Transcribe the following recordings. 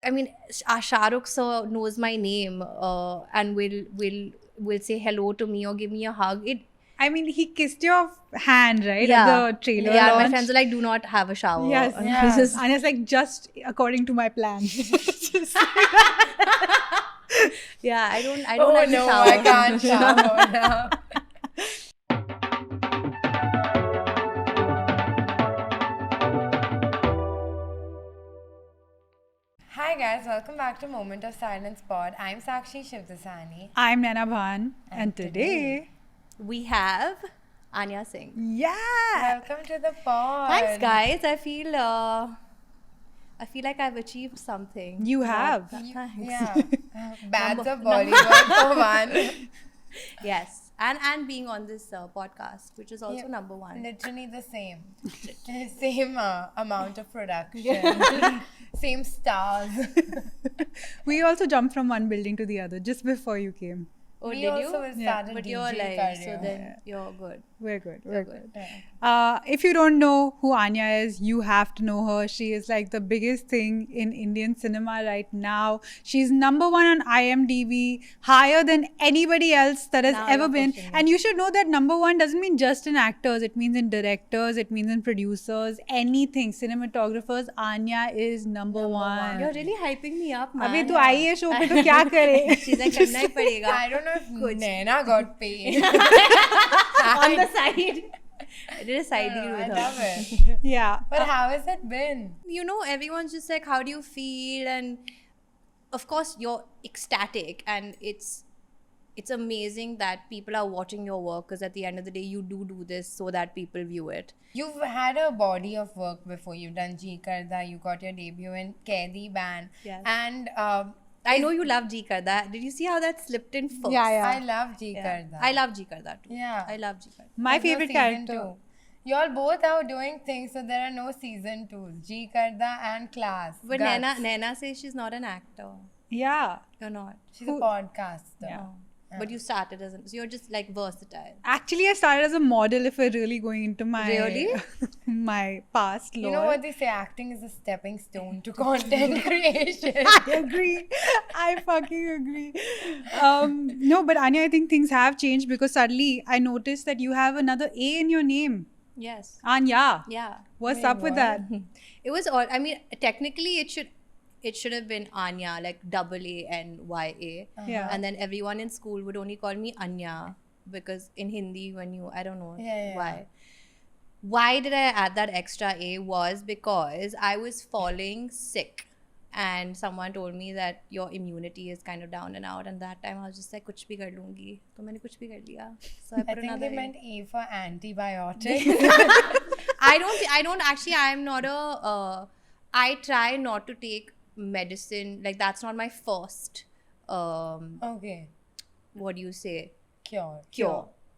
I mean, Shah Rukh sir knows my name and will say hello to me or give me a hug. I mean, he kissed your hand, right? Yeah. At the trailer Yeah, launch. my friends are like, do not have a shower. Yes. And Yeah. it's just- And it's like, just according to my plan. yeah, I don't Oh like to no, shower. I can't shower now. Hi guys, welcome back to Moment of Silence Pod. I'm Sakshi Shivdasani. I'm Naina Bhan. And today, We have Anya Singh. yeah. Welcome to the pod. Thanks, guys. I feel like I've achieved something. You have. Thanks. Yeah. Bads of Bollywood for one. Yes, and being on this podcast, which is also Yeah. number one. Literally the same. Same amount of production. Same stars. We also jumped from one building to the other just before you came. Oh, We did also you? will Yeah. start a But DJ you're like, career. so then you're good. We're good. We're good. Yeah. If you don't know who Anya is, you have to know her. She is like the biggest thing in Indian cinema right now. She's number one on IMDb, higher than anybody else that has Now ever you're been. pushing And you should know that number one doesn't mean just in actors. It means in directors. It means in producers. Anything. Cinematographers. Anya is number one. You're really hyping me up, man. अभी तो आई है show पे तो क्या करे? She's like, करना ही पड़ेगा. I don't know if Naina got paid. On the side. I did a side deal I with her. love it. Yeah. But how has it been? You know, everyone's just like, how do you feel? And of course, you're ecstatic, and it's amazing that people are watching your work, because at the end of the day, you do this so that people view it. You've had a body of work before. You've done Ji Karda, you got your debut in Kaidi Ban. Yes. And I know you love Ji Karda. Did you see how that slipped in first? Yeah. I love Ji Yeah. Karda. I love Ji Karda too. Yeah. I love Ji Karda. My There's no favorite season character. two. Y'all both are doing things, so there are no season 2s. Ji Karda and Class. But Guts. Naina says she's not an actor. Yeah. You're not. She's a podcaster. Yeah. But you started as so you're just like versatile. Actually, I started as a model if we're really going into my Really? my past You lore. know what they say, acting is a stepping stone to content creation. I agree. I fucking agree. No, but Anya, I think things have changed because suddenly I noticed that you have another A in your name. Yes. Anya. Yeah. What's Wait, up with what? that? It was all. I mean, technically, it should have been Anya, like AANYA. Yeah. And then everyone in school would only call me Anya, because in Hindi, I don't know Yeah. why. Why did I add that extra A was because I was falling sick, and someone told me that your immunity is kind of down and out, and that time I was just like, कुछ भी कर लूँगी. तो मैंने कुछ भी कर लिया. So I I put think another they A. meant E for antibiotic. I don't actually, I'm not I try not to take medicine, like that's not my first Okay. what do you say, Cure.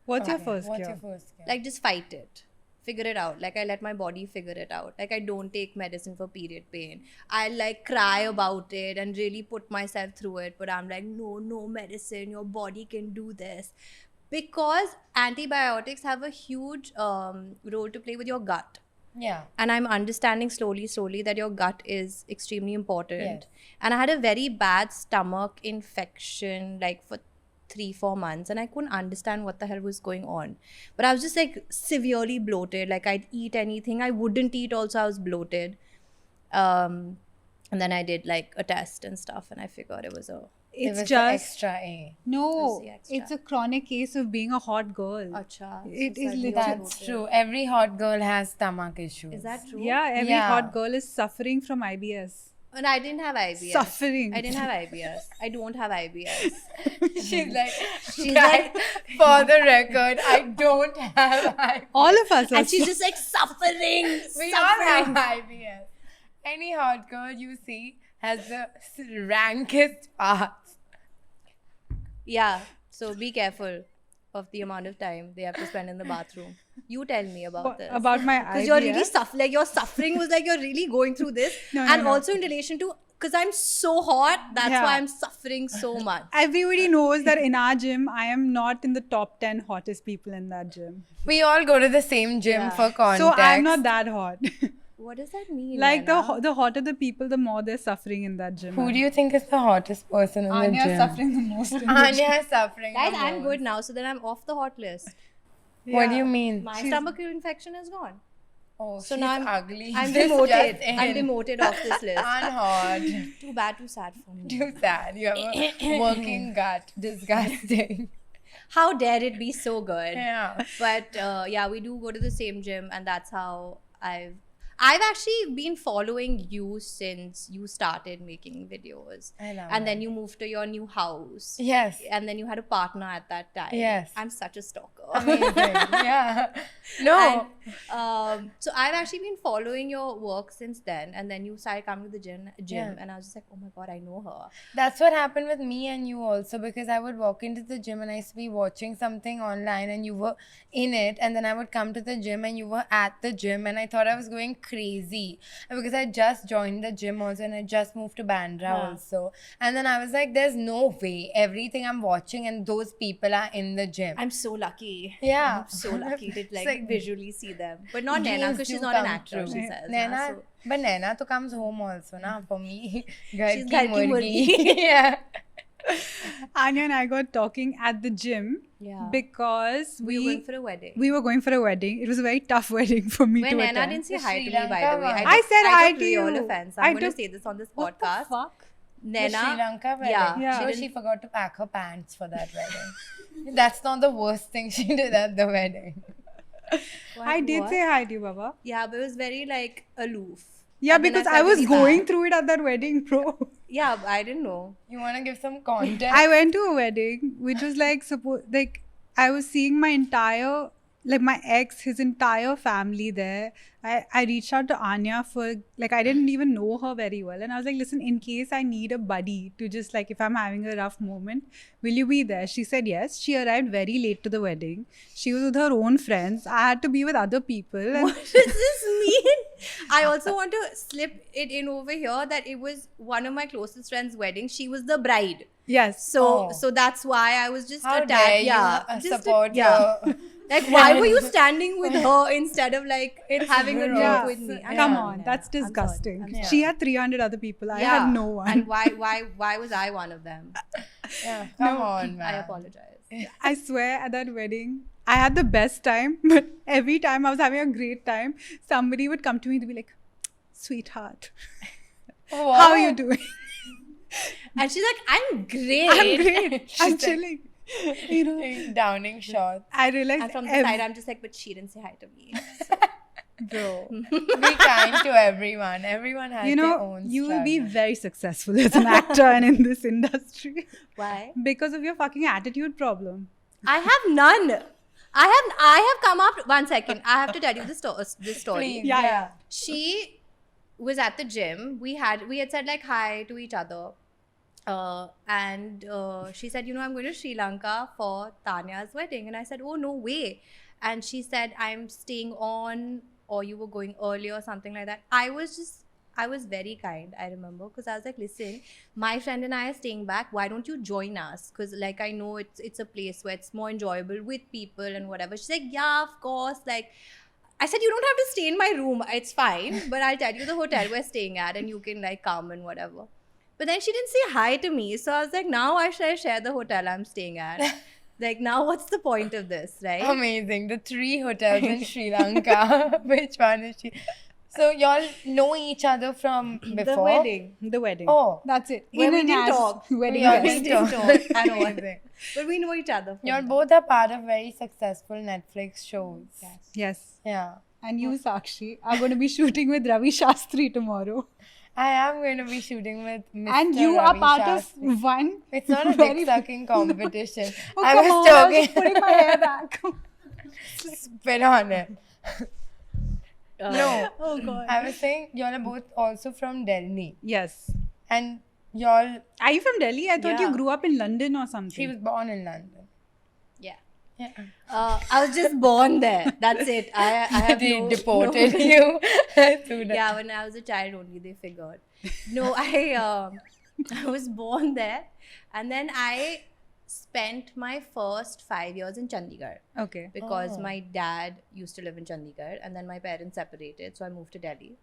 What's your Okay. first What's cure? your first cure? like just fight it, figure it out, like I let my body figure it out, like I don't take medicine for period pain. I like cry about it and really put myself through it, but I'm like, no medicine, your body can do this, because antibiotics have a huge role to play with your gut. Yeah. And I'm understanding slowly that your gut is extremely important. Yes. And I had a very bad stomach infection like for 3-4 months, and I couldn't understand what the hell was going on. But I was just like severely bloated. Like I'd eat anything I wouldn't eat, also I was bloated. And then I did like a test and stuff, and I figured it was It It's was the just extra A. no. What's the extra? It's a chronic case of being a hot girl. Acha. It is literally- That's true. Every hot girl has stomach issues. Is that true? Yeah, every Yeah. hot girl is suffering from IBS. And I didn't have IBS. Suffering. I didn't have IBS. I don't have IBS. She's like, She's "Guys, like- for the record, I don't have IBS. All of us are And she's just like suffering. We all have suffering. IBS. Any hot girl you see has the rankest parts. Yeah, so be careful of the amount of time they have to spend in the bathroom. You tell me about this. about my IBS. Because you're really like your suffering was like you're really going through this. No, and no. also in relation to, because I'm so hot, that's Yeah. why I'm suffering so much. Everybody knows that in our gym, I am not in the top 10 hottest people in that gym. We all go to the same gym Yeah. for context. So I'm not that hot. What does that mean? Like Naina? the hotter the people, the more they're suffering in that gym. Who do you think is the hottest person in the Anya gym? is suffering the most. In the gym. Anya is suffering. Guys, the I'm most. good now, so then I'm off the hot list. What do you mean? My stomach infection is gone. Oh, So she's now I'm ugly. I'm This demoted. just I'm in. demoted off this list. Unhot. Too bad, too sad for me. Too sad. You have a working gut. Disgusting. How dare it be so good? Yeah. But yeah, we do go to the same gym, and that's how I've actually been following you since you started making videos. I love And it. then you moved to your new house. Yes. And then you had a partner at that time. Yes. I'm such a stalker. Amazing. Yeah. No. And, so I've actually been following your work since then, and then you started coming to the gym, Yeah. and I was just like, oh my god, I know her. That's what happened with me and you also, because I would walk into the gym and I used to be watching something online and you were in it, and then I would come to the gym and you were at the gym, and I thought I was going crazy because I just joined the gym also and I just moved to Bandra Yeah. also, and then I was like, there's no way everything I'm watching and those people are in the gym. I'm so lucky. Yeah. I'm so lucky to It's like like visually see them. But not Naina, dreams because she's do not an come actor, true. she says. Naina, So but Naina to comes home also, na, for me. Ghar She's ki ghar ki murgi. murgi. Yeah. Anya and I got talking at the gym yeah. because we were going for a wedding. we were going for a wedding. It was a very tough wedding for me When to Naina attend. didn't say The hi to Sri me, by the Lanka way. one. I said hi took to real you. offense. I I'm going to took- say this on this What the podcast. fuck? The Naina, Sri Lanka wedding. yeah, Yeah. So she forgot to pack her pants for that wedding. That's not the worst thing she did at the wedding. I did what? say hi to you, Baba. Yeah, but it was very like aloof. Yeah, And then because felt I was really going bad. through it at that wedding, bro. Yeah, I didn't know. You want to give some context? I went to a wedding, which was like I was seeing my entire, like my ex, his entire family there. I reached out to Anya for, like, I didn't even know her very well. And I was like, listen, in case I need a buddy to just, like, if I'm having a rough moment, will you be there? She said yes. She arrived very late to the wedding. She was with her own friends. I had to be with other people. And What does this mean? I also want to slip it in over here that it was one of my closest friends' wedding. She was the bride. yes. So Oh. so that's why I was just How attacked. dare you Yeah. support yeah. your... Like, why were you standing with her instead of like having a drink gross. with me? Come Yeah. on, that's disgusting. I'm sorry. Yeah. She had 300 other people. I had no one. And why was I one of them? Yeah, come on, I man. apologize. I swear at that wedding, I had the best time, but every time I was having a great time, somebody would come to me to be like, sweetheart, What? how are you doing? And she's like, I'm great. I'm great. I'm She's like- chilling. You know, Downing shots. I realized And from the ev- side, I'm just like, but she didn't say hi to me. bro, Be kind to everyone. Everyone has you their know, own you will be struggle. very successful as an actor and in this industry Why? because of your fucking attitude problem. I have none. I have come up. 1 second. I have to tell you this story. Please, Yeah. She was at the gym. We had said like hi to each other. And she said, I'm going to Sri Lanka for Tanya's wedding. And I said, oh, no way. And she said, I'm staying on, or you were going early or something like that. I was very kind, I remember, because I was like, listen, my friend and I are staying back. Why don't you join us? Because like I know it's a place where it's more enjoyable with people and whatever. She's like, yeah, of course. Like, I said, you don't have to stay in my room. It's fine. But I'll tell you the hotel we're staying at and you can like come and whatever. But then she didn't say hi to me. So I was like, now I should share the hotel I'm staying at. Like, now what's the point of this, right? Amazing. The 3 hotels in Sri Lanka. Which one is she? So y'all know each other from before? The wedding. The wedding. Oh. That's it. Well, we and didn't as talk. Wedding Y'all guests. didn't didn't talk. talk at all. Amazing. But we know each other. from Y'all that. both are part of very successful Netflix shows. Yes. Yeah. And you, Sakshi, are going to be shooting with Ravi Shastri tomorrow. I am going to be shooting with Mr. And you Ravi are part Shastri. of one. It's not a very- dick sucking competition. Oh, I come was on, I was talking. just putting my hair back. Spit on it. No. Oh, God. I was saying y'all are both also from Delhi. Yes. And y'all, Are you from Delhi? I thought Yeah. you grew up in London or something. she was born in London. Yeah. Yeah. I was just born there. That's it. I have They no, deported no- you. to the- Yeah, when I was a child only they figured. No, I was born there, and then I spent my first 5 years in Chandigarh Okay. because Oh. my dad used to live in Chandigarh, and then my parents separated, so I moved to Delhi.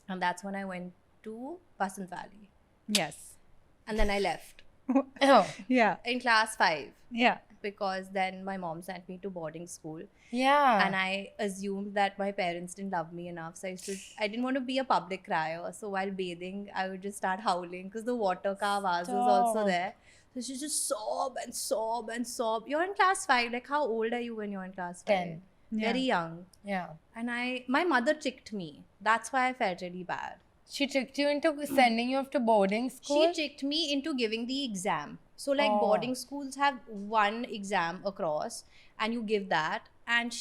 And that's when I went to Basant Valley. Yes. And then I left Oh, Yeah. in class 5 Yeah. because then my mom sent me to boarding school. yeah. And I assumed that my parents didn't love me enough. So I didn't want to be a public crier. So while bathing, I would just start howling because the water ka awaaz was also Stop. there. So she just sob and sob and sob. You're in class 5. Like, how old are you when you're in class 5? 10. Yeah. Very young. Yeah. And my mother tricked me. That's why I felt really bad. She tricked you into sending you off to boarding school? She tricked me into giving the exam. So, like, Oh. boarding schools have one exam across, and you give that. And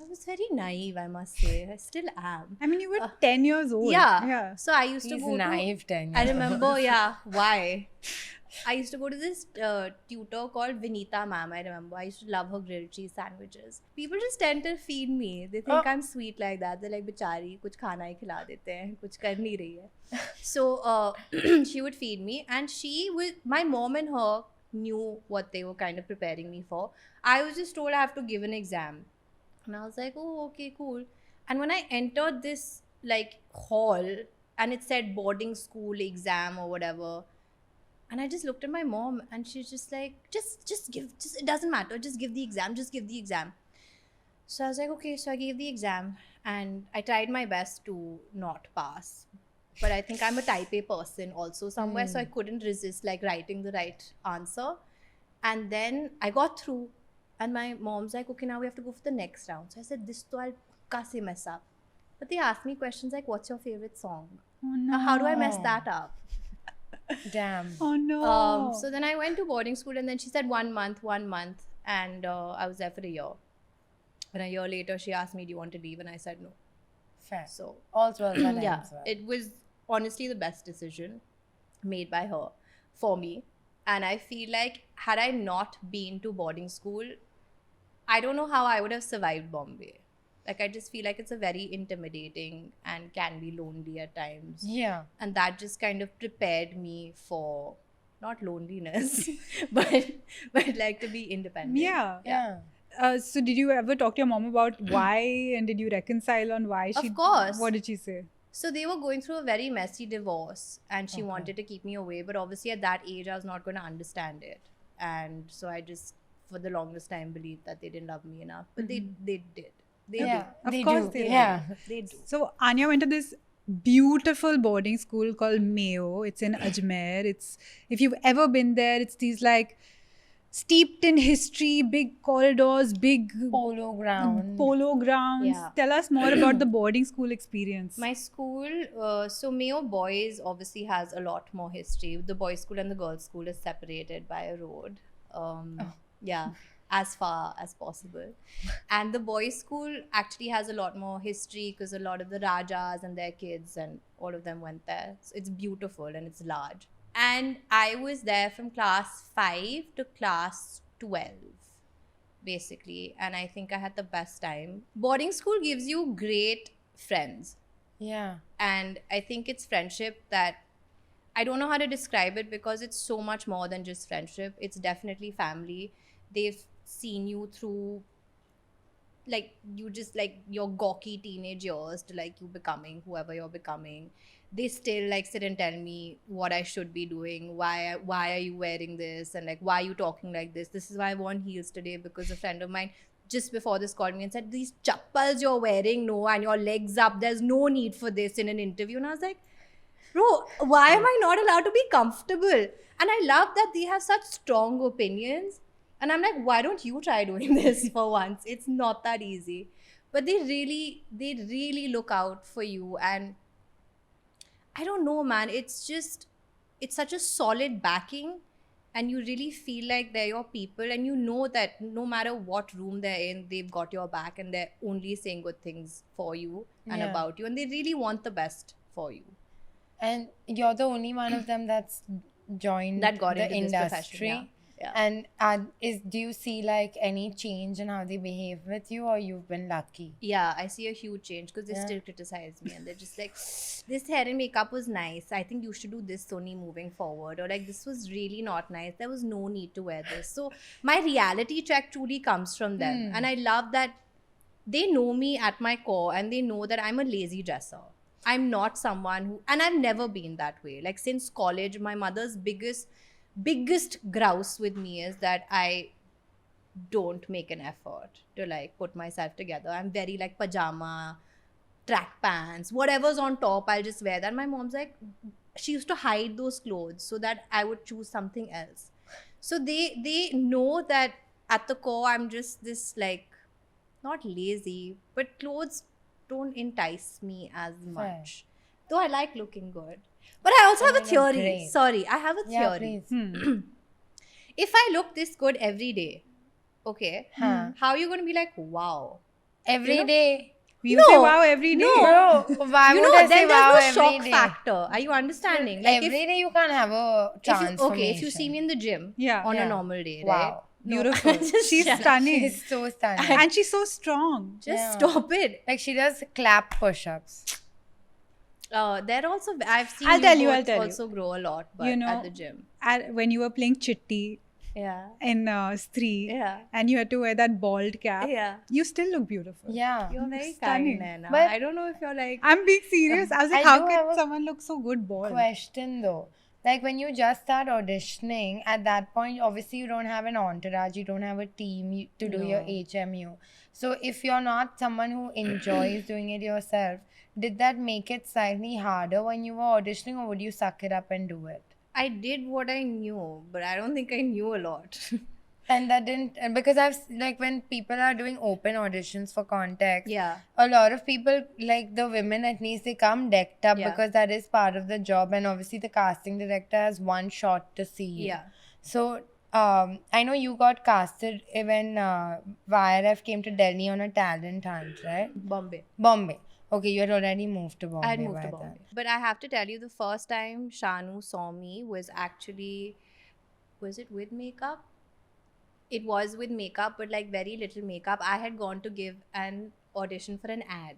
I was very naive, I must say. I still am. I mean, you were 10 years old. Yeah. Yeah. So I used to He's go naive 10 to. I years remember, yeah. Why? I used to go to this tutor called Vinita ma'am. I remember. I used to love her grilled cheese sandwiches. People just tend to feed me. They think Oh. I'm sweet like that. They're like, "Bichari, kuch khana hi khila dete hain. Kuch kar nahi rahi hai." So she would feed me, and my mom and her knew what they were kind of preparing me for. I was just told I have to give an exam, and I was like, "Oh, okay, cool." And when I entered this like hall, and it said boarding school exam or whatever. And I just looked at my mom and she's just like, just give, it doesn't matter, just give the exam, just give the exam. So I was like, okay, so I gave the exam and I tried my best to not pass. But I think I'm a type A person also somewhere, so I couldn't resist like writing the right answer. And then I got through and my mom's like, okay, now we have to go for the next round. So I said, this to I'll kasi mess up. But they asked me questions like, what's your favorite song? Oh, Now, no. how do I mess that up? Damn. Oh, no. So then I went to boarding school, and then she said 1 month, and I was there for a year. And a year later, she asked me, "Do you want to leave?" And I said no. Fair. So Also, well, yeah, it was honestly the best decision made by her for me. And I feel like had I not been to boarding school, I don't know how I would have survived Bombay. Like, I just feel like it's a very intimidating and can be lonely at times. Yeah. And that just kind of prepared me for not loneliness, but like to be independent. Yeah. Yeah. So did you ever talk to your mom about why, and did you reconcile on why she? Of course. What did she say? So they were going through a very messy divorce, and she Okay. wanted to keep me away, but obviously at that age I was not going to understand it. And so I just for the longest time believed that they didn't love me enough. But they did. They Yeah. Of They course do. they do. Yeah. do. They do. So Anya went to this beautiful boarding school called Mayo. It's in Ajmer. It's, if you've ever been there, it's these like steeped in history, big corridors, big Polo ground. polo grounds. Yeah. Tell us more about the boarding school experience. My school, so Mayo Boys obviously has a lot more history. The boys' school and the girls' school is separated by a road. Yeah, as far as possible. And the boys' school actually has a lot more history because a lot of the Rajas and their kids and all of them went there. So it's beautiful and it's large. And I was there from class 5 to class 12, basically. And I think I had the best time. Boarding school gives you great friends. Yeah. And I think it's friendship that I don't know how to describe it because it's so much more than just friendship. It's definitely family. They've seen you through like you just like your gawky teenage years to like you becoming whoever you're becoming. They still like sit and tell me what I should be doing, why are you wearing this, and like why are you talking like this. This is why I wore heels today because a friend of mine just before this called me and said, these chappals you're wearing, no, and your legs up, there's no need for this in an interview. And I was like, bro, why am I not allowed to be comfortable? And I love that they have such strong opinions. And I'm like, why don't you try doing this for once? It's not that easy. But they really look out for you. And I don't know, man. It's such a solid backing. And you really feel like they're your people. And you know that no matter what room they're in, they've got your back. And they're only saying good things for you and Yeah. about you. And they really want the best for you. And you're the only one of them that's joined That got the into this industry. profession, yeah. And do you see like any change in how they behave with you, or you've been lucky? Yeah, I see a huge change because they Yeah. still criticize me and they're just like, this hair and makeup was nice. I think you should do this, Sony, moving forward. Or like, this was really not nice. There was no need to wear this. So my reality check truly comes from them. And I love that they know me at my core and they know that I'm a lazy dresser. I'm not someone who, and I've never been that way. Like since college, my mother's biggest grouse with me is that I don't make an effort to like put myself together. I'm very like pajama, track pants, whatever's on top, I'll just wear that. My mom's like, she used to hide those clothes so that I would choose something else. So they know that at the core I'm just this like not lazy, but clothes don't entice me as much. Though I like looking good. But I also And have a you look theory. great. Sorry, I have a Yeah, theory. please. If I look this good every day, okay, Huh. how are you going to be like, wow? Every You know? day. We No, say wow every day. no. Bro, why You would know, I say then wow there's no every shock day? factor. Are you understanding? Like Every day you can't have a if you, transformation. okay, if you see me in the gym Yeah. on Yeah. a normal day, Wow. right? No, Beautiful. just She's shut up. stunning. She's so stunning. And she's so strong. Just Yeah. stop it. Like she does clap push-ups. They're also. I've seen I'll tell you, both I'll tell you. also grow a lot, but You know, at the gym. When you were playing Chitti Yeah. in Stree, Yeah. and you had to wear that bald cap, Yeah. you still look beautiful. Yeah. You're very Stunning. kind, Naina. But- I don't know if you're like. I'm being serious. I was like, I how do have can a someone look so good bald? Question though. Like when you just start auditioning, at that point, obviously you don't have an entourage, you don't have a team to do your No. HMU. So if you're not someone who enjoys doing it yourself, did that make it slightly harder when you were auditioning, or would you suck it up and do it? I did what I knew, but I don't think I knew a lot. And that didn't, because like when people are doing open auditions for context, Yeah. a lot of people, like the women at least, they come decked up Yeah. because that is part of the job, and obviously the casting director has one shot to see you. Yeah. So I know you got casted when YRF came to Delhi on a talent hunt, right? Bombay. Bombay. Okay, you had already moved to Bombay. I had moved to by Bombay. then. But I have to tell you, the first time Shanu saw me was actually, was it with makeup? It was with makeup, but like very little makeup. I had gone to give an audition for an ad.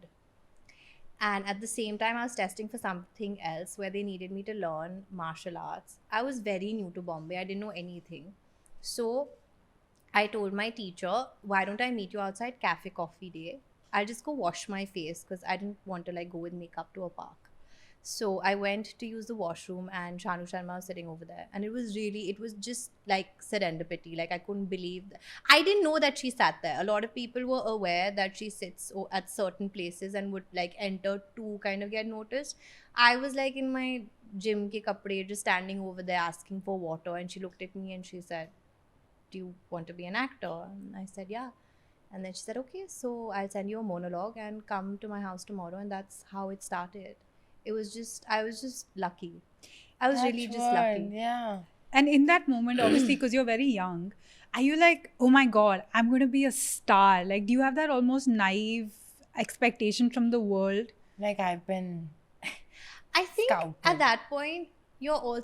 And at the same time, I was testing for something else where they needed me to learn martial arts. I was very new to Bombay. I didn't know anything. So I told my teacher, why don't I meet you outside Cafe Coffee Day? I'll just go wash my face because I didn't want to like go with makeup to a park. So I went to use the washroom and Shanu Sharma was sitting over there. And it was just like serendipity. Like I couldn't believe that. I didn't know that she sat there. A lot of people were aware that she sits at certain places and would like enter to kind of get noticed. I was like in my gym ke kapde just standing over there asking for water. And she looked at me and she said, do you want to be an actor? And I said, yeah. And then she said, okay, so I'll send you a monologue and come to my house tomorrow. And that's how it started. I was just lucky. I was really That's just lucky. wild, yeah. And in that moment, obviously, because you're very young, are you like, oh my God, I'm going to be a star? Like, do you have that almost naive expectation from the world? Like I've been I think Scouted. at that point, you're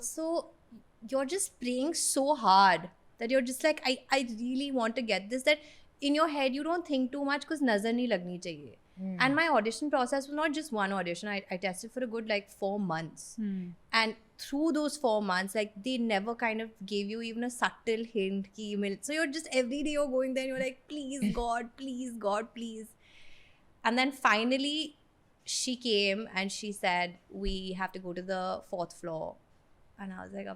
just praying so hard that you're just like, I really want to get this, that in your head, you don't think too much because nazar nahi lagni chahiye. And my audition process was not just one audition. I tested for a good like 4 months. And through those 4 months, like they never kind of gave you even a subtle hint. So you're just every day you're going there and you're like, please God, please God, please. And then finally she came and she said, we have to go to the 4th floor. And I was like,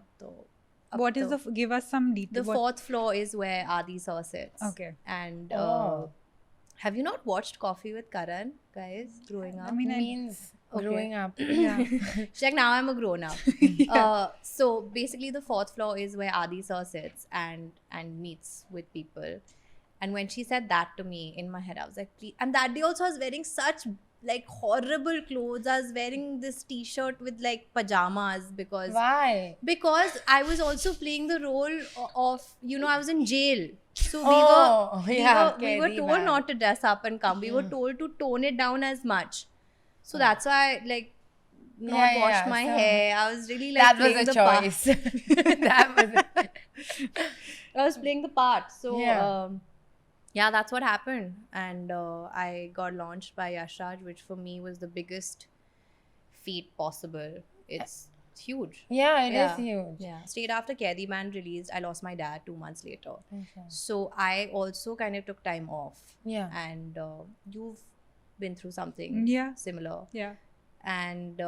What is give us some the detail. 4th floor is where Adi sir sits. Okay. And Oh. have you not watched Coffee with Karan, guys, growing up? I mean, means Okay. growing up. yeah. She's like, now I'm a grown up. So basically the 4th floor is where Adi sir sits and meets with people. And when she said that to me in my head, I was like, please. And that day also I was wearing such like horrible clothes. I was wearing this t-shirt with like pajamas because Why? I was also playing the role of, I was in jail. So Oh, we yeah, were very told bad. not to dress up and come. We were told to tone it down as much. So that's why I not washed my so hair. I was really like that playing was a the part. choice. That was I was playing the part. So Yeah. yeah, that's what happened. And I got launched by Yash Raj, which for me was the biggest feat possible. It's huge. Yeah, it is Yeah. huge. Yeah. Straight after Kaidi Man released, I lost my dad 2 months later. Okay. So I also kind of took time off. Yeah. And you've been through something Yeah. similar. Yeah. and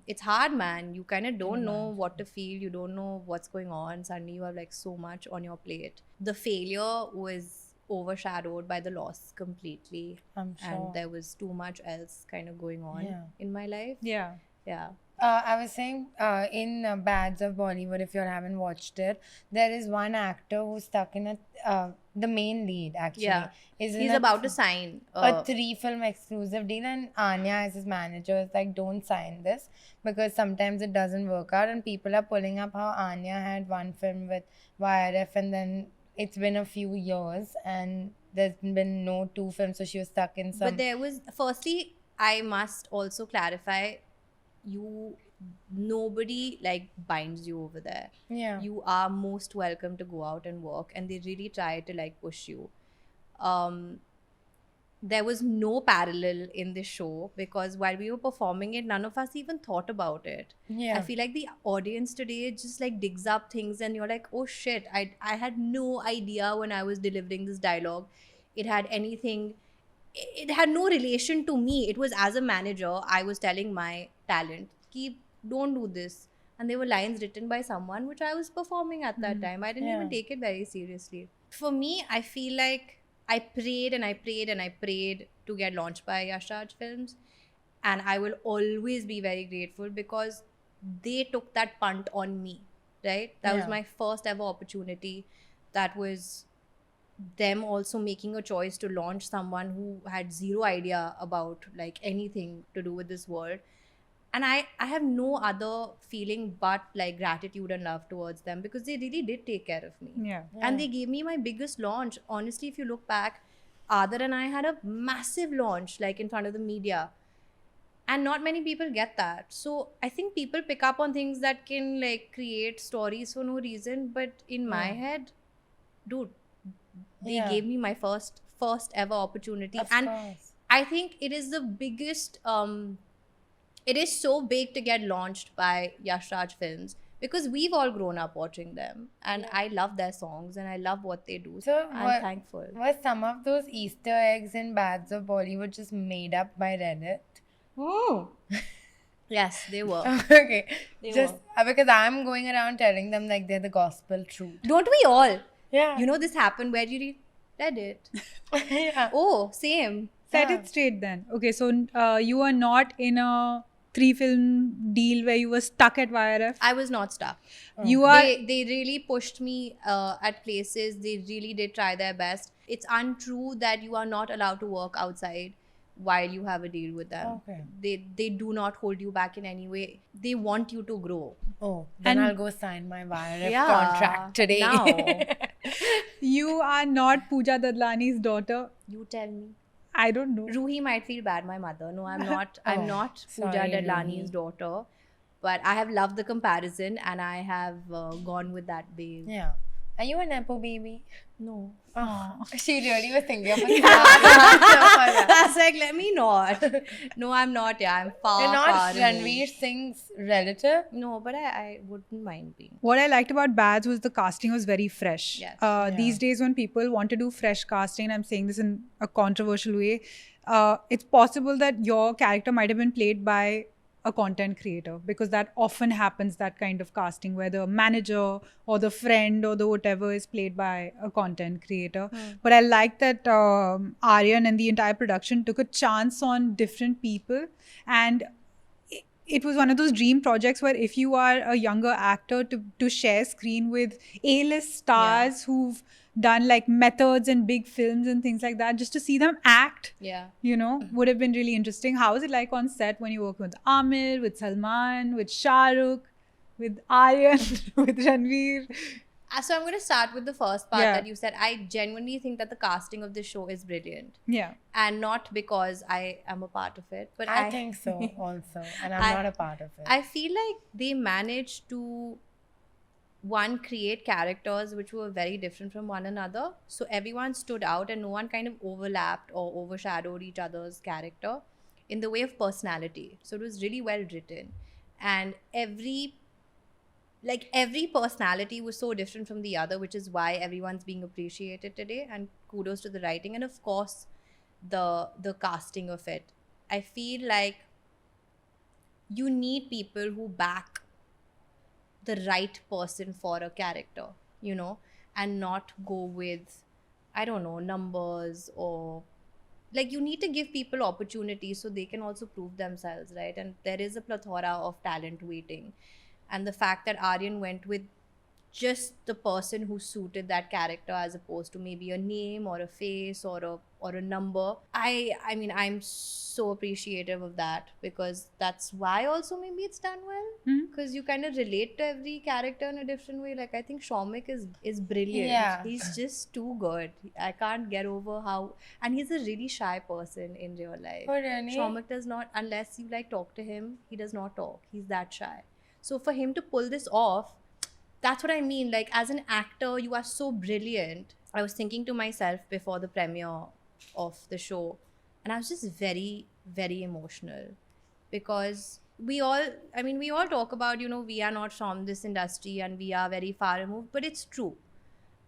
it's hard, man. You kind of don't know imagine. what to feel. You don't know what's going on. Suddenly you have like so much on your plate. The failure was overshadowed by the loss completely, I'm sure. and there was too much else kind of going on Yeah. in my life. Yeah. Yeah. I was saying in Bads of Bollywood, if you haven't watched it, there is one actor who's stuck in the main lead actually. Yeah. Is in He's a about to sign a 3-film exclusive deal, and Anya as his manager is like, don't sign this because sometimes it doesn't work out, and people are pulling up how Anya had one film with YRF and then it's been a few years and there's been no 2 films, so she was stuck in some. But there was, firstly, I must also clarify, nobody like binds you over there. Yeah. You are most welcome to go out and work, and they really try to like push you. There was no parallel in this show because while we were performing it, none of us even thought about it. Yeah. I feel like the audience today just like digs up things and you're like, oh shit, I had no idea when I was delivering this dialogue it had anything, it had no relation to me. It was as a manager, I was telling my talent, keep, don't do this. And they were lines written by someone which I was performing at that time. I didn't even Yeah. take it very seriously. For me, I feel like I prayed and I prayed and I prayed to get launched by Yash Raj Films. And I will always be very grateful because they took that punt on me, right? That was Yeah. my first ever opportunity. That was them also making a choice to launch someone who had zero idea about like anything to do with this world. And I have no other feeling but like gratitude and love towards them because they really did take care of me. Yeah. And they gave me my biggest launch. Honestly, if you look back, Adar and I had a massive launch like in front of the media. And not many people get that. So I think people pick up on things that can like create stories for no reason. But in my Yeah. head, dude, they Yeah. gave me my first ever opportunity. Of And course. I think it is the biggest it is so big to get launched by Yash Raj Films because we've all grown up watching them and I love their songs and I love what they do. So I'm thankful. were some of those Easter eggs in Bads of Bollywood just made up by Reddit? Oh. Yes, they were. Okay. They Just because I'm going around telling them like they're the gospel truth. Don't we all? Yeah. You know, this happened where you read it. Yeah. Oh, same. Set Yeah. it straight then. Okay, so you are not in a 3-film deal where you were stuck at YRF. I was not stuck. You are. They really pushed me at places. They really did try their best. It's untrue that you are not allowed to work outside while you have a deal with them. Okay. They do not hold you back in any way. They want you to grow. Oh, then And- I'll go sign my YRF Yeah, contract today. now. You are not Pooja Dadlani's daughter. You tell me. I don't know. Ruhi might feel bad, my mother. No, I'm not. Oh, I'm not Pooja sorry, Dadlani's Ruhi. daughter. But I have loved the comparison and I have gone with that babe. Yeah. Are you a Nepo baby? No. Oh, she really was thinking of a I was like, let me not. No, I'm not. Yeah, I'm far, You're far not removed. Ranveer Singh's relative? No, but I wouldn't mind being. What I liked about Bads was the casting was very fresh. Yes. These days, when people want to do fresh casting, and I'm saying this in a controversial way, it's possible that your character might have been played by a content creator because that often happens, that kind of casting where the manager or the friend or the whatever is played by a content creator. But I like that Aryan and the entire production took a chance on different people, and it was one of those dream projects where if you are a younger actor to share screen with A-list stars who've done like Methods and big films and things like that, just to see them act, Yeah. you know, would have been really interesting. How is it like on set when you work with Amir, with Salman, with Shah Rukh, with Aryan, with Ranveer? So I'm going to start with the first part Yeah. that you said. I genuinely think that the casting of this show is brilliant. Yeah. And not because I am a part of it, but I think so also. And I'm not a part of it. I feel like they managed to create characters which were very different from one another. So everyone stood out and no one kind of overlapped or overshadowed each other's character in the way of personality. So it was really well written. And every personality was so different from the other, which is why everyone's being appreciated today. And kudos to the writing and of course the casting of it. I feel like you need people who back the right person for a character, you know, and not go with, I don't know, numbers, or like you need to give people opportunities so they can also prove themselves, right? And there is a plethora of talent waiting. And the fact that Aryan went with just the person who suited that character as opposed to maybe a name or a face or a number, I mean, I'm so appreciative of that, because that's why also maybe it's done well, because you kind of relate to every character in a different way. Like I think Shomik is brilliant. Yeah. He's just too good. I can't get over how, and he's a really shy person in real life. Oh, really? Shomik does not, unless you like talk to him, he does not talk. He's that shy. So for him to pull this off, that's what I mean. Like, as an actor, you are so brilliant. I was thinking to myself before the premiere of the show, and I was just very, very emotional, because we all talk about, you know, we are not from this industry and we are very far removed, but it's true.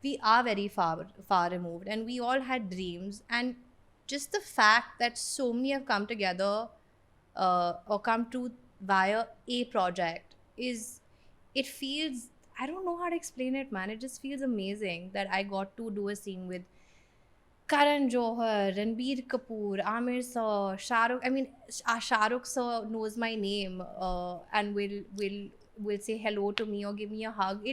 We are very far removed, and we all had dreams. And just the fact that so many have come together or come to via a project it feels, I don't know how to explain it, man. It just feels amazing that I got to do a scene with Karan Johar, Ranbir Kapoor, Amir sir, Shah Rukh. I mean, Shah Rukh sir knows my name and will say hello to me or give me a hug.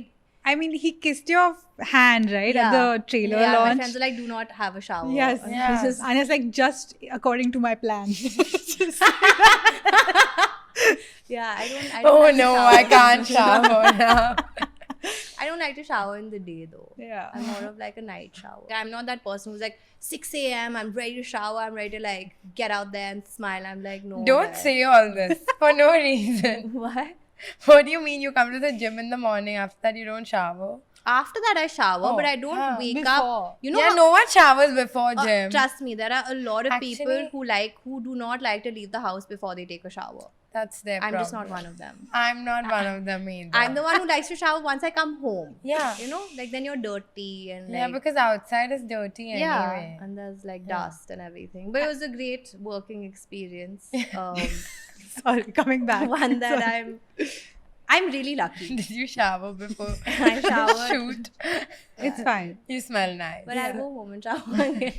I mean, he kissed your hand, right, Yeah. at the trailer Yeah, my launch. friends are like, do not have a shower. Yes. And Yeah. It's just, and it's like, just according to my plan. yeah, I don't Oh like to no, shower. I can't shower now. I don't like to shower in the day though. Yeah. I'm more of like a night shower. I'm not that person who's like 6 a.m. I'm ready to shower. I'm ready to like get out there and smile. I'm like, no. Don't man. say all this for no reason. What? What do you mean you come to the gym in the morning, after that you don't shower? After that, I shower, Oh, but I don't huh, wake before. up. You know, Yeah, how- no one showers before gym. trust me, there are a lot of people Actually- who do not like to leave the house before they take a shower. That's their I'm problem. just not one of them. I'm not one of them either. I'm the one who likes to shower once I come home. Yeah. You know, like then you're dirty and Yeah, like, because outside is dirty yeah, anyway. and there's like dust and everything. But it was a great working experience. Sorry, coming back. One that I'm really lucky. Did you shower before I showered. shoot? It's fine. You smell nice. But I'll go home and shower again.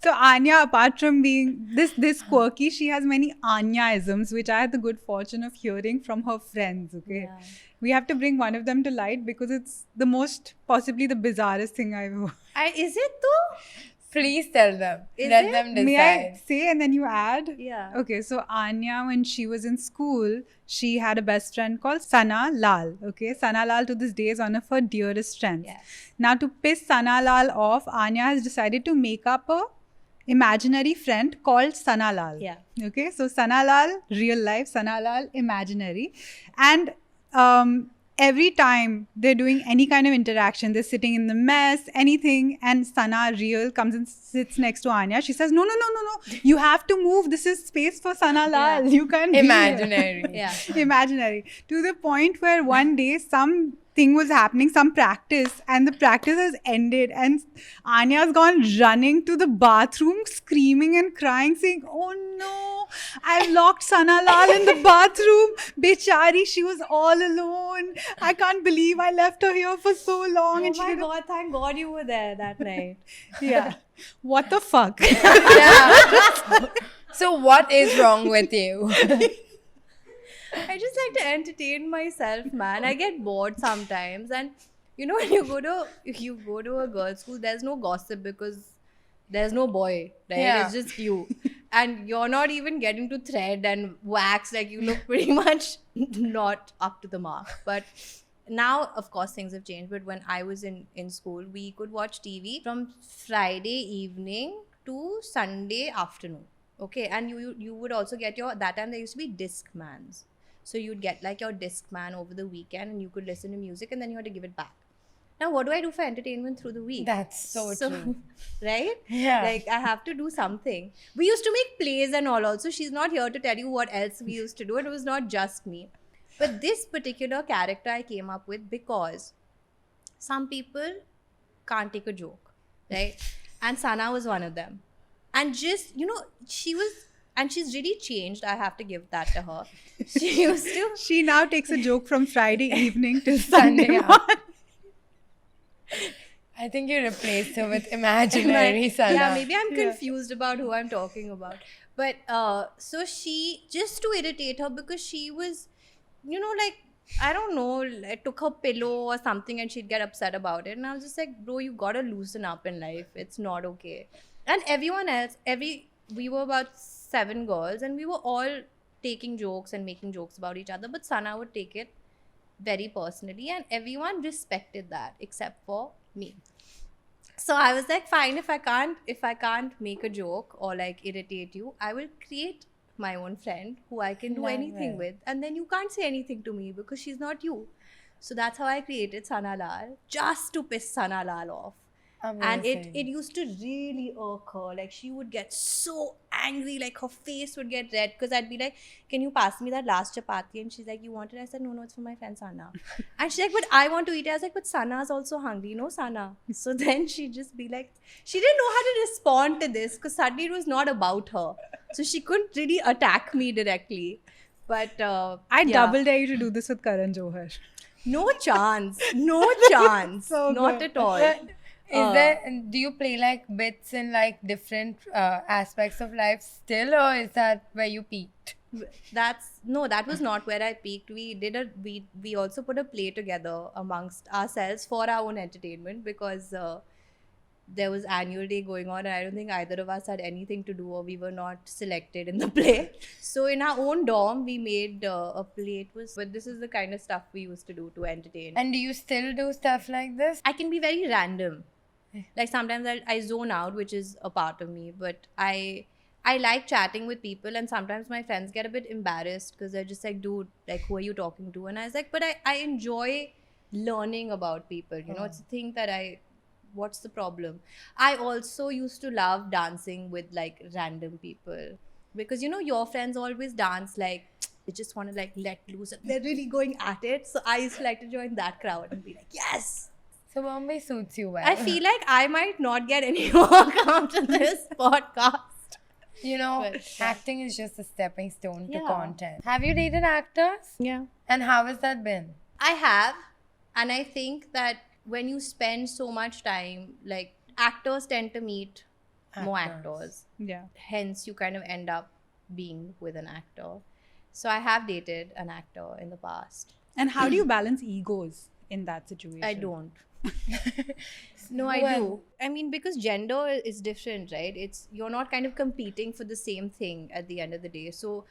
So Anya, apart from being this quirky, she has many Anya-isms, which I had the good fortune of hearing from her friends. Okay, Yeah. we have to bring one of them to light because it's the most, possibly the bizarrest thing I've heard. Is it though? Please tell them. Is Let it? them decide. May I say and then you add? Yeah. Okay, so Anya, when she was in school, she had a best friend called Sana Lal. Okay, Sana Lal to this day is one of her dearest friends. Yes. Now, to piss Sana Lal off, Anya has decided to make up a imaginary friend called Sana Lal. Yeah. Okay, so Sana Lal, real life, Sana Lal, imaginary. And every time they're doing any kind of interaction, they're sitting in the mess, anything, and Sana, real, comes and sits next to Anya. She says, no, you have to move. This is space for Sana Lal. Yeah. You can't be here." Imaginary. Yeah. Imaginary. To the point where one day something was happening, some practice, and the practice has ended, and Anya's gone running to the bathroom, screaming and crying, saying, "Oh no, I've locked Sana Lal in the bathroom. Bichari, she was all alone. I can't believe I left her here for so long." Oh and she my didn't-" god, thank God you were there that night. Yeah. What the fuck? Yeah. So what is wrong with you? I just like to entertain myself, man. I get bored sometimes, and you know, when you go to a girls' school, there's no gossip because there's no boy, right? Yeah. It's just you, and you're not even getting to thread and wax. Like you look pretty much not up to the mark. But now, of course, things have changed. But when I was in school, we could watch TV from Friday evening to Sunday afternoon. Okay, and you would also get that time there used to be Discmans. So you'd get like your Discman over the weekend and you could listen to music and then you had to give it back. Now, what do I do for entertainment through the week? That's so true. Right? Yeah. Like, I have to do something. We used to make plays and all also. She's not here to tell you what else we used to do. It was not just me. But this particular character I came up with because some people can't take a joke, right? And Sana was one of them. And just, you know, she was, and she's really changed. I have to give that to her. She used to. She now takes a joke from Friday evening till Sunday Sunday morning. I think you replaced her with imaginary Sana. Yeah, maybe I'm Yeah. confused about who I'm talking about. But so she, just to irritate her, because she was, you know, like, I don't know, like, took her pillow or something and she'd get upset about it. And I was just like, bro, you gotta loosen up in life. It's not okay. And everyone else, we were about 7 girls and we were all taking jokes and making jokes about each other. But Sana would take it very personally and everyone respected that except for me. So I was like, fine, if I can't make a joke or like irritate you, I will create my own friend who I can do Love anything it. with, and then you can't say anything to me because she's not you. So that's how I created Sana Lal, just to piss Sana Lal off. And it Amazing. used to really irk her. Like, she would get so angry, like her face would get red, because I'd be like, can you pass me that last chapati? And she's like, you want it? I said, no, it's for my friend Sana. And she's like, but I want to eat it. I was like, but Sana's also hungry, no, Sana. So then she'd just be like, she didn't know how to respond to this because suddenly it was not about her. So she couldn't really attack me directly. But I yeah. double dare you to do this with Karan Johar. No chance. No chance. So Not good. at all. Is there, do you play like bits in like different aspects of life still, or is that where you peaked? That was not where I peaked. We also put a play together amongst ourselves for our own entertainment because there was annual day going on and I don't think either of us had anything to do or we were not selected in the play. So in our own dorm we made a play. But this is the kind of stuff we used to do to entertain. And do you still do stuff like this? I can be very random. Like sometimes I zone out, which is a part of me, but I like chatting with people, and sometimes my friends get a bit embarrassed because they're just like, dude, like, who are you talking to? And I was like, but I enjoy learning about people, you know. It's a thing that what's the problem? I also used to love dancing with like random people because, you know, your friends always dance like they just want to like let loose and they're really going at it. So I used to like to join that crowd and be like, yes. So Bombay suits you well. I feel like I might not get any work after this podcast. you know, But, yeah. acting is just a stepping stone to Yeah. content. Have you dated actors? Yeah. And how has that been? I have. And I think that when you spend so much time, like, actors tend to meet more actors. Yeah. Hence, you kind of end up being with an actor. So I have dated an actor in the past. And how do you balance egos in that situation? I don't. No, I do. I mean, because gender is different, right? You're not kind of competing for the same thing at the end of the day. So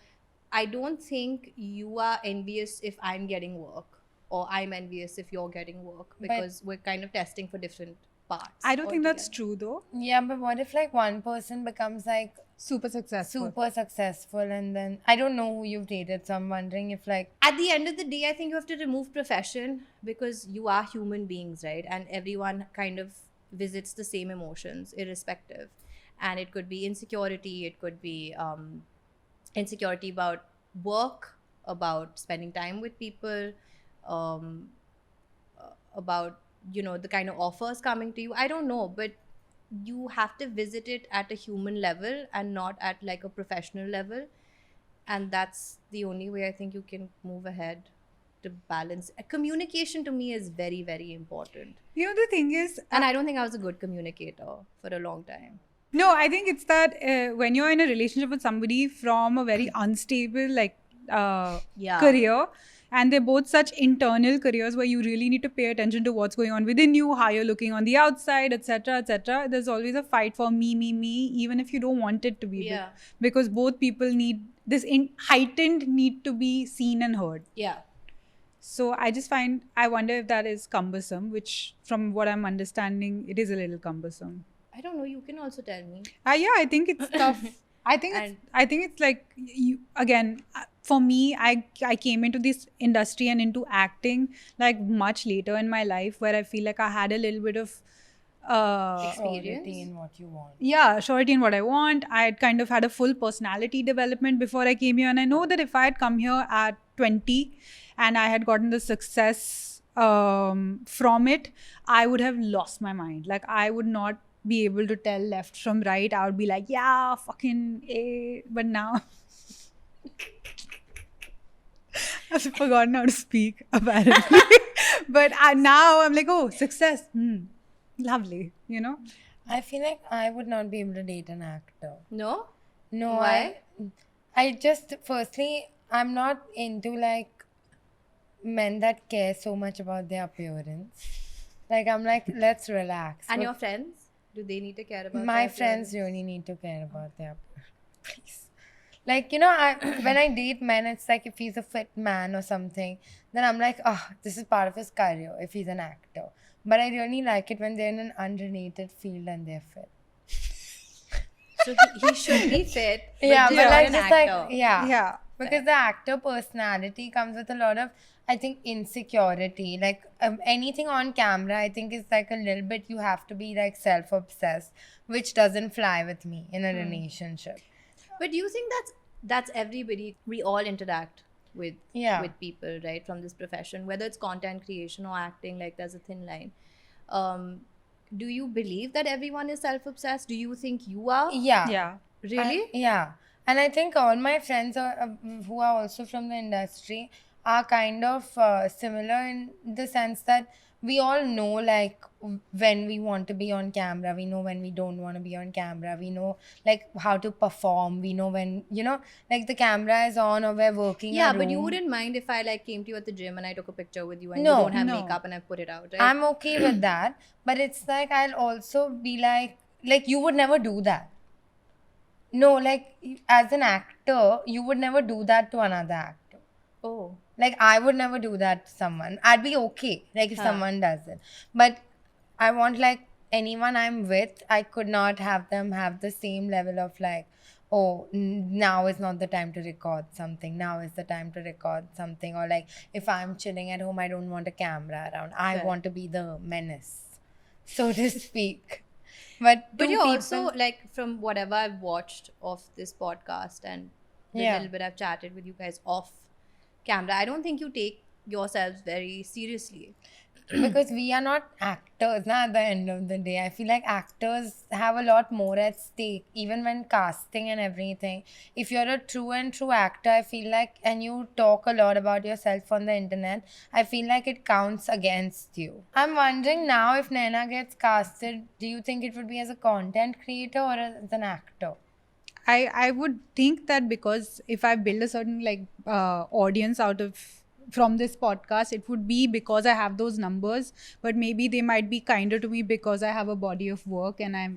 I don't think you are envious if I'm getting work or I'm envious if you're getting work because we're kind of testing for different parts. I don't think that's altogether. true though. Yeah, but what if like one person becomes like Super successful. super successful and then I don't know who you've dated, so I'm wondering if like At the end of the day, I think you have to remove profession because you are human beings, right? And everyone kind of visits the same emotions, irrespective. And it could be insecurity, it could be insecurity about work, about spending time with people, about, you know, the kind of offers coming to you. I don't know, but you have to visit it at a human level and not at like a professional level. And that's the only way I think you can move ahead to balance. Communication to me is very, very important. You know, the thing is, And I don't think I was a good communicator for a long time. no, I think it's that when you're in a relationship with somebody from a very unstable Yeah. career, and they're both such internal careers where you really need to pay attention to what's going on within you, how you're looking on the outside, etc., etc. There's always a fight for me, even if you don't want it to be. Yeah. Because both people need this heightened need to be seen and heard. Yeah. So I wonder if that is cumbersome, which from what I'm understanding, it is a little cumbersome. I don't know. You can also tell me. Yeah, I think it's tough. I think it's like for me, I came into this industry and into acting like much later in my life, where I feel like I had a little bit of Experience. surety in what you want. surety in what I want. I had kind of had a full personality development before I came here, and I know that if I had come here at 20 and I had gotten the success from it, I would have lost my mind. Like, I would not be able to tell left from right. I would be like, yeah, fucking A. But now I've forgotten how to speak, apparently. But now I'm like, oh, success. Lovely, you know? I feel like I would not be able to date an actor. No? No, Why? I just, firstly, I'm not into like men that care so much about their appearance. Like, I'm like, let's relax. And But your friends? Do they need to care about my their friends appearance? really need to care about their appearance. Please. Like, you know, when I date men, it's like if he's a fit man or something, then I'm like, oh, this is part of his career if he's an actor. But I really like it when they're in an unrelated field and they're fit. So he should be fit. But Yeah, just but not like an just actor. like Yeah. because the actor personality comes with a lot of, I think, insecurity. Like anything on camera, I think is like a little bit you have to be like self-obsessed, which doesn't fly with me in a relationship. But do you think that's everybody? We all interact with Yeah. with people, right, from this profession, whether it's content creation or acting. Like there's a thin line. Do you believe that everyone is self-obsessed? Do you think you are? Yeah. Yeah. Really? Yeah. And I think all my friends who are also from the industry are kind of similar in the sense that we all know like when we want to be on camera, we know when we don't want to be on camera, we know like how to perform, we know when, you know, like the camera is on or we're working Yeah, a but you room. wouldn't mind if I like came to you at the gym and I took a picture with you and No, you don't have no. makeup and I put it out, right? I'm okay with that, but it's like I'll also be like you would never do that. No, like as an actor, you would never do that to another actor. Oh. Like I would never do that to someone. I'd be okay, like if someone does it. But I want like anyone I'm with, I could not have them have the same level of like, oh, now is not the time to record something. Now is the time to record something. Or like if I'm chilling at home, I don't want a camera around. I Fair. want to be the menace, so to speak. But But two you're people, also like, from whatever I've watched of this podcast and the Yeah. little bit I've chatted with you guys off camera, I don't think you take yourselves very seriously. because we are not actors na, at the end of the day. I feel like actors have a lot more at stake, even when casting and everything. If you're a true actor, I feel like, and you talk a lot about yourself on the internet, I feel like it counts against you. I'm wondering now, if Naina gets casted, do you think it would be as a content creator or as an actor? I would think that because if I build a certain audience out of from this podcast, it would be because I have those numbers, but maybe they might be kinder to me because I have a body of work and I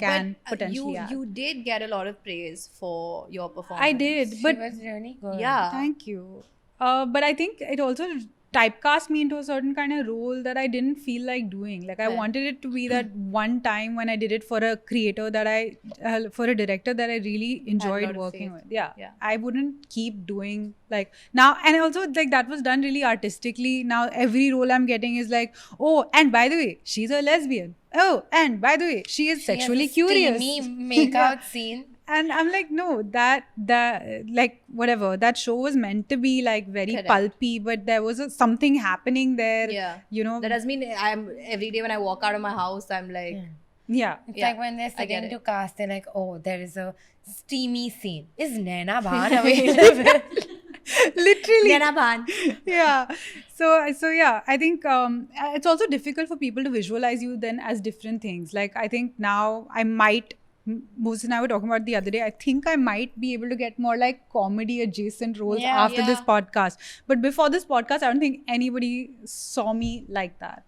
can But potentially add. you did get a lot of praise for your performance. I did, She but was really good. Yeah. thank you. But I think it also typecast me into a certain kind of role that I didn't feel like doing. Like I Fair. wanted it to be that one time when I did it for a creator that for a director that I really enjoyed lot of working faith. with. Yeah. Yeah. I wouldn't keep doing like now. And also like that was done really artistically. Now every role I'm getting is like, oh, and by the way, she's a lesbian. Oh, and by the way, she is She has sexually a curious. steamy makeout scene. And I'm like, no, that like whatever, that show was meant to be like very Correct. pulpy, but there was something happening there. Yeah. You know. That doesn't mean I'm every day when I walk out of my house, I'm like, Yeah. It's Yeah, like when they're I get sitting it. to cast, they're like, oh, there is a steamy scene. Is Naina Bhan available? Literally. Naina Bhan. Yeah. So yeah, I think it's also difficult for people to visualize you then as different things. Like I think now I might. Moses and I were talking about the other day. I think I might be able to get more like comedy adjacent roles Yeah. after this Yeah. podcast. But before this podcast, I don't think anybody saw me like that.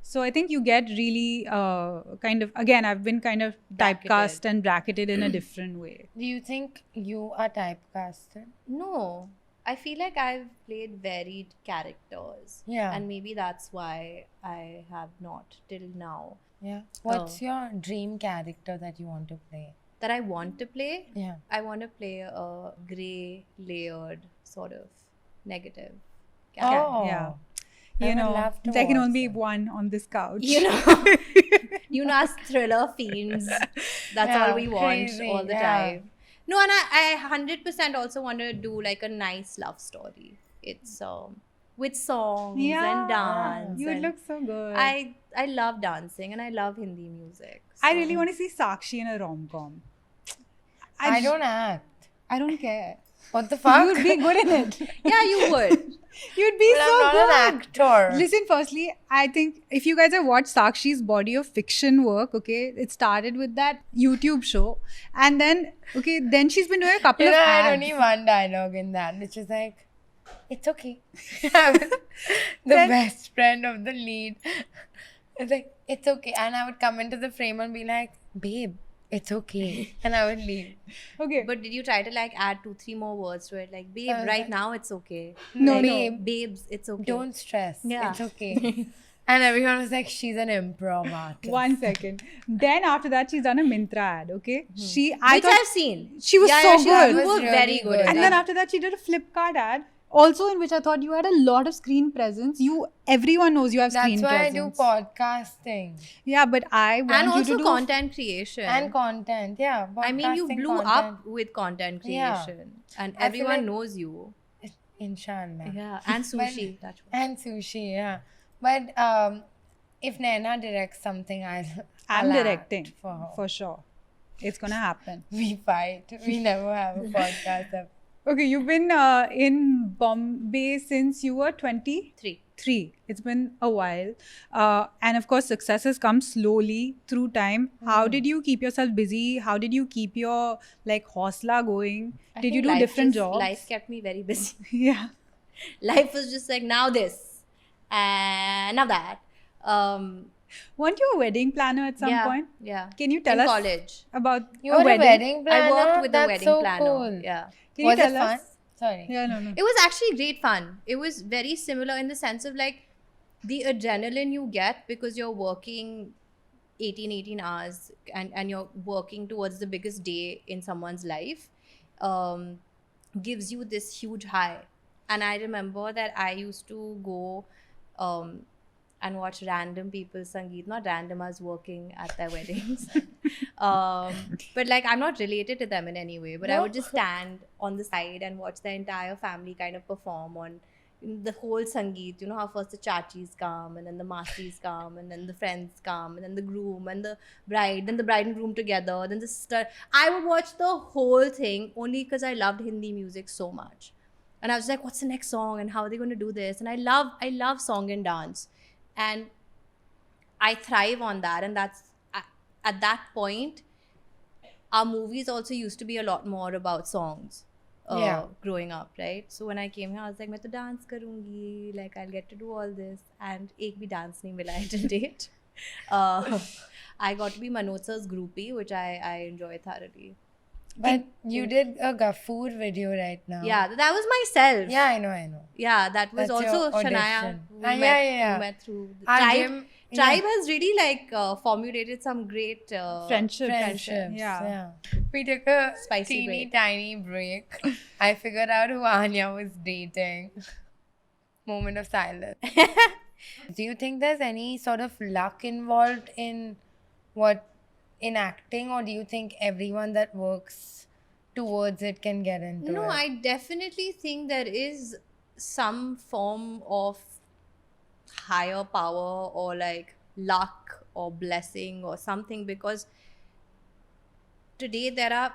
So I think you get really kind of, again, I've been kind of Bracketed. typecast and bracketed in a different way. Do you think you are typecasted? No. I feel like I've played varied characters. Yeah. And maybe that's why I have not till now. Yeah. What's your dream character that you want to play? That I want to play. Yeah. I want to play a grey layered sort of negative character. Oh. Yeah. I You would know, love to there can watch only be that. one on this couch. You know, you know us thriller fiends. That's Yeah, all we want crazy, all the yeah. time. No, and I 100% also want to do like a nice love story. It's with songs Yeah, and dance. you and look so good. I love dancing and I love Hindi music. I so- really want to see Sakshi in a rom-com. I don't act. I don't care. What the fuck? You'd be good in it. Yeah, you would. You'd be But so I'm not good. an actor. Listen, firstly, I think if you guys have watched Sakshi's body of fiction work, okay, it started with that YouTube show, and then then she's been doing a couple You of know, I had ads. only one dialogue in that, which is like, it's okay. I was the best friend of the lead. It's like, it's okay. And I would come into the frame and be like, babe, it's okay. And I would leave. Okay, But did you try to like add 2-3 more words to it? Like, babe, I was right like- now it's okay. No, Like, no. Babes, it's okay. Don't stress. Yeah. It's okay. And everyone was like, she's an improv artist. 1 second. Then after that, she's done a Mintra ad. Okay, I Which thought I've seen. she was yeah, so yeah, she good. You Was were really very good. good. at and that. then after that, she did a Flipkart ad. Also, in which I thought you had a lot of screen presence. Everyone knows you have screen That's why I do presence. podcasting Yeah, but I want and you also to do content creation. and content. Yeah. I mean, you podcasting blew content. up with content Yeah. creation, and I feel everyone like- knows you. Inshallah. Yeah, and sushi. That's what- And sushi, yeah. But if Naina directs something, I'm I'll act directing for her. for sure. It's gonna happen. We fight. We never have a podcast. Okay, you've been in Bombay since you were 23. 3. It's been a while. And of course, success has come slowly through time. How did you keep yourself busy? How did you keep your hausla going? I Did you think do life different just- jobs? Life kept me very busy. Yeah. Life was just like now this and now that. Weren't you a wedding planner at some yeah, point? Yeah. Can you tell in us college. about You were a wedding planner? I worked with a That's wedding so planner. cool. Yeah. Can Was you it tell fun? us? Sorry. Yeah, no. It was actually great fun. It was very similar in the sense of like the adrenaline you get because you're working 18 hours and you're working towards the biggest day in someone's life gives you this huge high. And I remember that I used to go and watch random people's Sangeet. Not random, I was working at their weddings. But like I'm not related to them in any way, but I would just stand on the side and watch the entire family kind of perform on the whole Sangeet. You know how first the chachis come and then the masis come and then the friends come and then the groom and the bride, then the bride and groom together, then the sister. I would watch the whole thing only because I loved Hindi music so much. And I was like, what's the next song and how are they going to do this? And I love song and dance. And I thrive on that. And that's at that point, our movies also used to be a lot more about songs growing up, right? So when I came here, I was like, मैं तो dance करूँगी, like I'll get to do all this. And एक भी dance नहीं मिला है till date. I got to be Manoj sir's groupie, which I enjoy thoroughly. But you did a Gafoor video right now. Yeah, that was myself. Yeah, I know. Yeah, that was That's also your Shania. audition. We Ah, met, yeah. We met through the Our Tribe. gym- Tribe has really like formulated some great Friendships. Yeah. We took a Spicy teeny break. tiny break. I figured out who Anya was dating. Moment of silence. Do you think there's any sort of luck involved in acting, or do you think everyone that works towards it can get into No, it? I definitely think there is some form of higher power or like luck or blessing or something, because today there are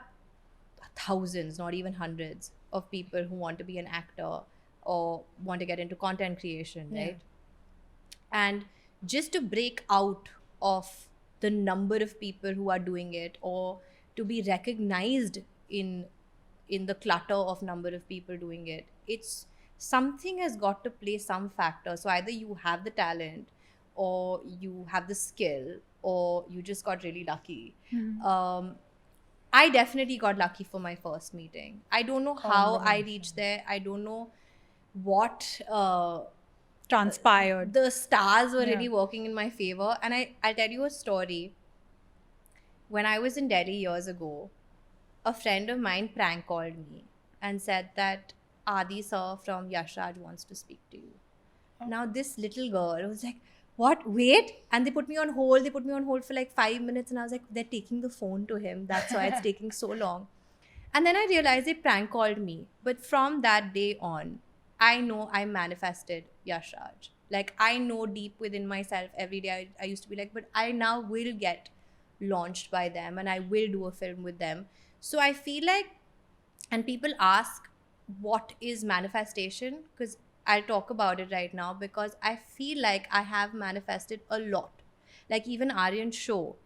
thousands, not even hundreds, of people who want to be an actor or want to get into content creation, Yeah. right? And just to break out of the number of people who are doing it, or to be recognized in the clutter of number of people doing it, it's something has got to play some factor. So either you have the talent, or you have the skill, or you just got really lucky. I definitely got lucky for my first meeting. I don't know how I reached there. I don't know what Transpired. the stars were Yeah. really working in my favor. And I'll tell you a story. When I was in Delhi years ago, a friend of mine prank called me and said that Adi sir from Yash Raj wants to speak to you. Now this little girl was like, what? Wait. And they put me on hold. They put me on hold for like 5 minutes. And I was like, they're taking the phone to him. That's why it's taking so long. And then I realized they prank called me. But from that day on, I know I manifested Yash Raj. Like, I know deep within myself every day, I used to be like, but I now will get launched by them and I will do a film with them. So I feel like, and people ask, what is manifestation? Because I'll talk about it right now, because I feel like I have manifested a lot. Like, even Aryan's show,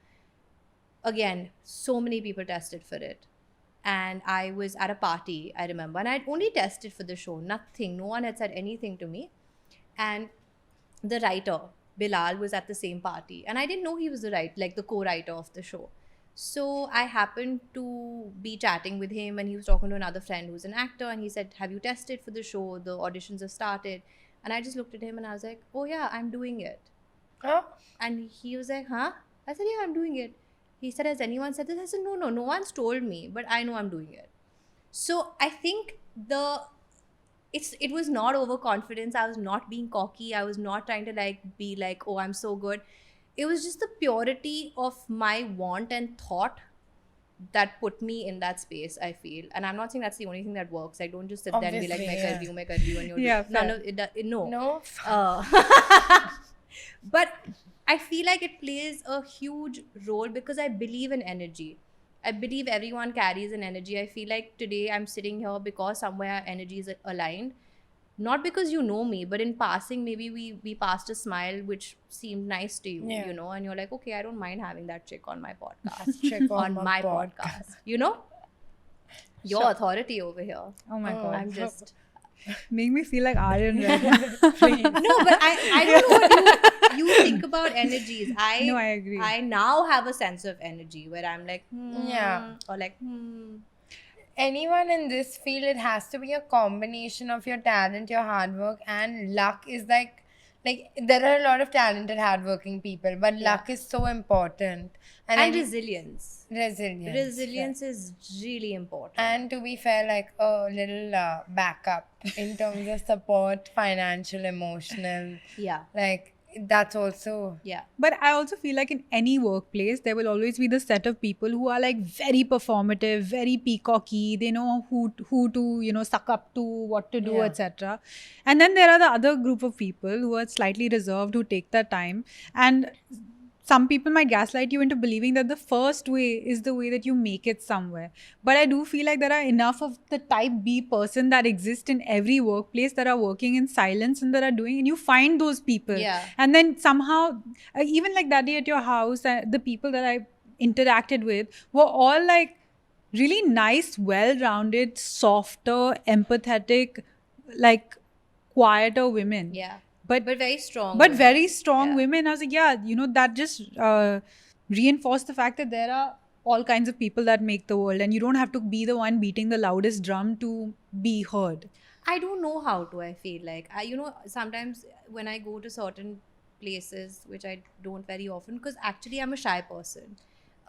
again, so many people tested for it. And I was at a party, I remember, and I'd only tested for the show, nothing. No one had said anything to me. And the writer, Bilal, was at the same party. And I didn't know he was the co-writer of the show. So I happened to be chatting with him, and he was talking to another friend who's an actor, and he said, have you tested for the show? The auditions have started. And I just looked at him and I was like, oh yeah, I'm doing it. Oh, And he was like, huh? I said, yeah, I'm doing it. He said, has anyone said this? I said, no one's told me, but I know I'm doing it. So I think it was not overconfidence. I was not being cocky. I was not trying to be like, oh, I'm so good. It was just the purity of my want and thought that put me in that space, I feel. And I'm not saying that's the only thing that works. I don't just sit there and be like, Obviously, main kar rahi hu, and you're Yeah, none fair. of it, no. no. But I feel like it plays a huge role because I believe in energy. I believe everyone carries an energy. I feel like today I'm sitting here because somewhere our energies are aligned. Not because you know me, but in passing, maybe we passed a smile which seemed nice to you, Yeah. you know, and you're like, okay, I don't mind having that chick on my podcast. Chick on my podcast. You know? Your Sure. authority over here. Oh my Oh. god. I'm just Make me feel like Aryan right now. no, but I don't know what you think about energies. No, I agree. I now have a sense of energy where I'm like, Yeah. or like, Anyone in this field, it has to be a combination of your talent, your hard work, and luck is like there are a lot of talented, hardworking people, but Yeah. luck is so important. and then resilience. resilience. Resilience is really important. And to be fair, like a little backup in terms of support, financial, emotional, Yeah, like that's also yeah, But I also feel like in any workplace, there will always be the set of people who are like very performative, very peacocky. They know who to suck up to, what to do, Yeah. etc. And then there are the other group of people who are slightly reserved, who take their time. And some people might gaslight you into believing that the first way is the way that you make it somewhere. But I do feel like there are enough of the type B person that exist in every workplace that are working in silence and that are doing, and you find those people. Yeah. And then somehow, even like that day at your house, the people that I interacted with were all like really nice, well-rounded, softer, empathetic, like quieter women. yeah. But very strong. but women. very strong Yeah. women. I was like, yeah, that just reinforced the fact that there are all kinds of people that make the world, and you don't have to be the one beating the loudest drum to be heard. I don't know how to. I feel like sometimes when I go to certain places, which I don't very often, because actually I'm a shy person,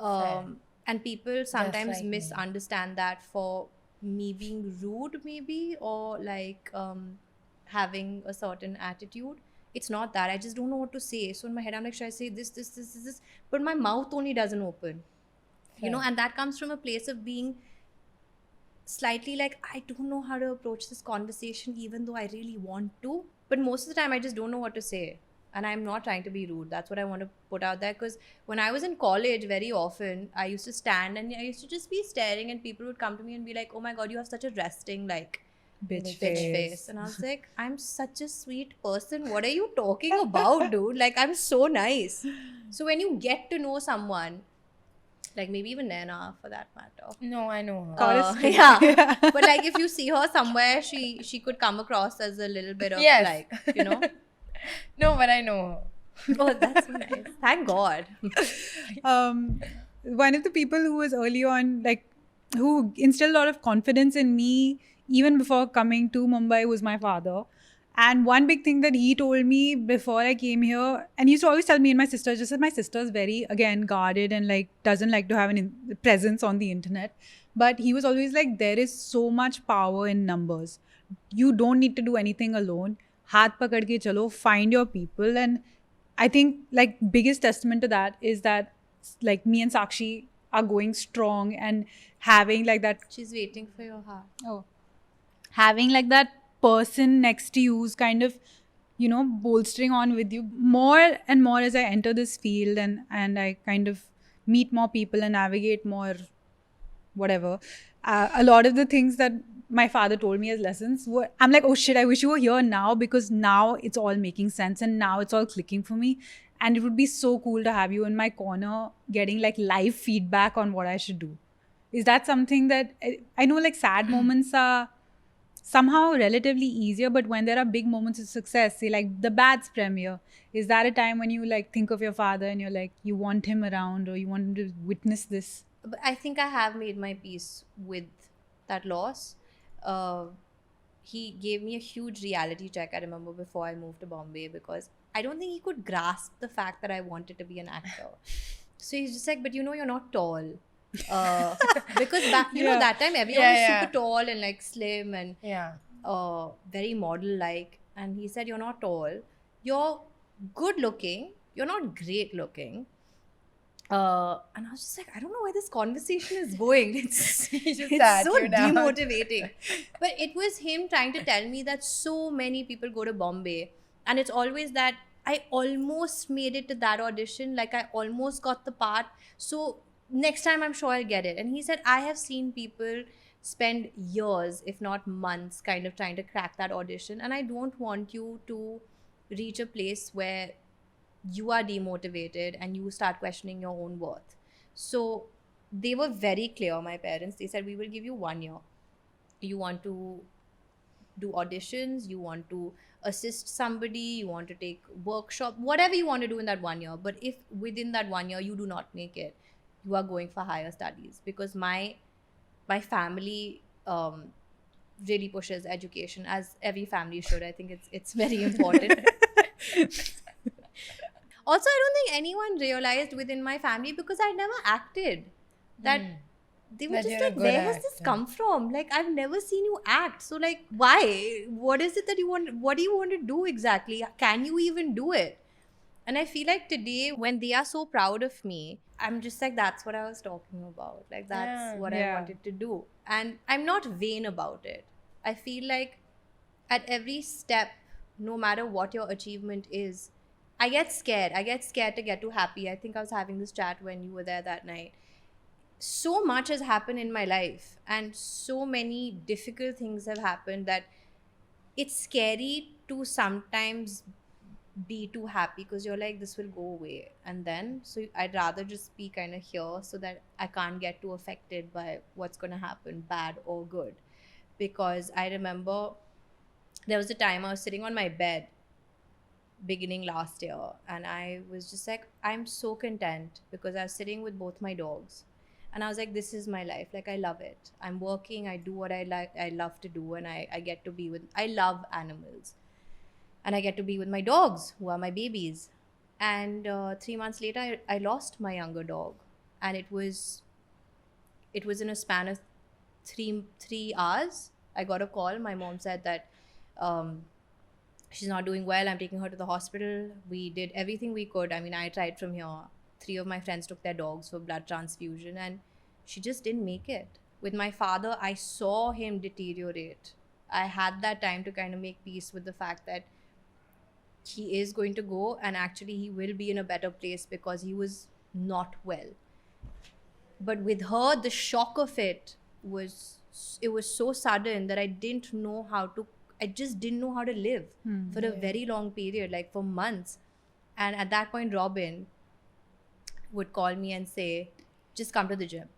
and people sometimes like me. misunderstand that for me being rude, maybe, or like having a certain attitude. It's not that. I just don't know what to say. So in my head, I'm like, should I say this? But my mouth only doesn't open. You know, Fair. and that comes from a place of being slightly like, I don't know how to approach this conversation even though I really want to, but most of the time I just don't know what to say, and I'm not trying to be rude. That's what I want to put out there, because when I was in college, very often I used to stand and I used to just be staring, and people would come to me and be like, oh my god, you have such a resting like Bitch face. And I was like, I'm such a sweet person, what are you talking about, dude? Like, I'm so nice. So when you get to know someone, like maybe even Naina for that matter, no, I know her. Chorus. yeah. But like if you see her somewhere, she could come across as a little bit of Yes. like, you know. No, but I know her. Oh, that's so nice. Thank God. One of the people who was early on, like, who instilled a lot of confidence in me even before coming to Mumbai, was my father. And one big thing that he told me before I came here, and he used to always tell me and my sister, just that my sister is very, again, guarded and like doesn't like to have an presence on the internet. But he was always like, there is so much power in numbers. You don't need to do anything alone. Haath pakad ke chalo, find your people. And I think like biggest testament to that is that like me and Sakshi are going strong and having like that She's waiting for your heart. having like that person next to you is kind of, you know, bolstering on with you more and more as I enter this field, and I kind of meet more people and navigate more whatever. A lot of the things that my father told me as lessons were, I'm like, oh shit, I wish you were here now, because now it's all making sense and now it's all clicking for me. And it would be so cool to have you in my corner getting like live feedback on what I should do. Is that something that I know, like sad moments are somehow relatively easier, but when there are big moments of success, say like the Bats premiere, is that a time when you like think of your father and you're like, you want him around or you want him to witness this? But I think I have made my peace with that loss. He gave me a huge reality check, I remember, before I moved to Bombay, because I don't think he could grasp the fact that I wanted to be an actor. So he's just like, but you know, you're not tall. Because back, you know, that time everyone was super tall and like slim and very model like. And he said, you're not tall. You're good looking. You're not great looking. And I was just like, I don't know where this conversation is going. It's so demotivating. But it was him trying to tell me that so many people go to Bombay, and it's always that I almost made it to that audition, like I almost got the part, so next time I'm sure I'll get it. And he said, I have seen people spend years, if not months, kind of trying to crack that audition, and I don't want you to reach a place where you are demotivated and you start questioning your own worth. So they were very clear, my parents. They said, we will give you 1 year. You want to do auditions, you want to assist somebody, you want to take workshop, whatever you want to do in that 1 year. But if within that 1 year you do not make it, you are going for higher studies. Because my family really pushes education, as every family should. I think it's very important. Also, I don't think anyone realized within my family, because I never acted, that they were That just you're a like, good where has this actor. come from? Like, I've never seen you act. So like, why? What is it that you want? What do you want to do exactly? Can you even do it? And I feel like today, when they are so proud of me, I'm just like, that's what I was talking about. Like, that's what I Yeah. wanted to do. And I'm not vain about it. I feel like at every step, no matter what your achievement is, I get scared. I get scared to get too happy. I think I was having this chat when you were there that night. So much has happened in my life, and so many difficult things have happened, that it's scary to sometimes be too happy, because you're like, this will go away. And then, so I'd rather just be kind of here so that I can't get too affected by what's going to happen, bad or good. Because I remember there was a time I was sitting on my bed beginning last year, and I was just like, I'm so content, because I was sitting with both my dogs, and I was like, this is my life. Like, I love it. I'm working, I do what I like, I love to do, and I get to be with, I love animals, and I get to be with my dogs, who are my babies. And 3 months later, I lost my younger dog, and it was in a span of three hours. I got a call. My mom said that she's not doing well. I'm taking her to the hospital. We did everything we could. I mean, I tried from here. 3 of my friends took their dogs for blood transfusion, and she just didn't make it. With my father, I saw him deteriorate. I had that time to kind of make peace with the fact that he is going to go, and actually he will be in a better place, because he was not well. But with her, the shock of it was so sudden that I just didn't know how to live for a very long period, like for months. And at that point, Robin would call me and say, just come to the gym.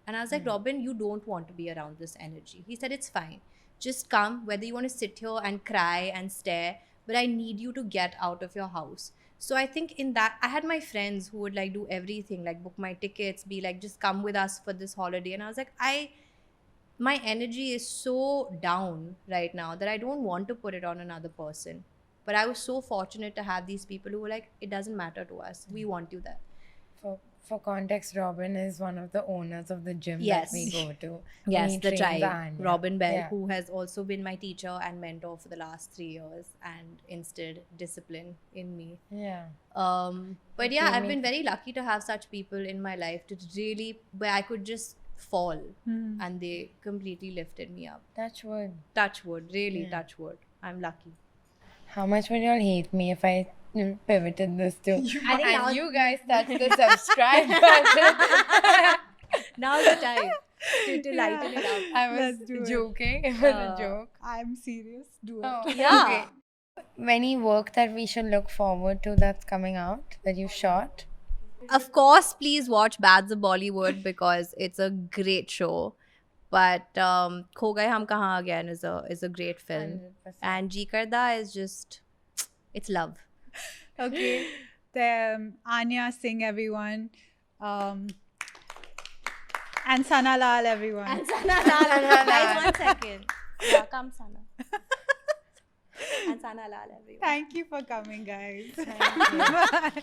And I was like, Robin, you don't want to be around this energy. He said, it's fine. Just come, whether you want to sit here and cry and stare, but I need you to get out of your house. So I think in that, I had my friends who would like do everything, like book my tickets, be like, just come with us for this holiday. And I was like, my energy is so down right now that I don't want to put it on another person. But I was so fortunate to have these people who were like, it doesn't matter to us. We want you there. For context, Robin is one of the owners of the gym Yes. that we go to. Yes, He the trains tribe. Anya. Robin Bell, Yeah. who has also been my teacher and mentor for the last 3 years and instilled discipline in me. Yeah. But yeah, I've been very lucky to have such people in my life to really, where I could just fall and they completely lifted me up. Touch wood. Touch wood, really touch wood. I'm lucky. How much would y'all hate me if I pivoted this to? I think now- and you guys touch the subscribe button. Now's the time to lighten it up. I was Let's do it. joking. It was a joke. I'm serious. Do it. Oh, Yeah. okay. Any work that we should look forward to that's coming out that you shot? Of course, please watch Bads of Bollywood because it's a great show. But Kho Gaye Hum Kahan again is a great film. 100%. And Ji Karda is just, it's love. Okay. Then Anya Singh, everyone. And Sana Lal, everyone. And Sana Lal. Guys, 1 second. Yeah, come Sana. And Sana Lal, everyone. Thank you for coming, guys. Thank you. Bye.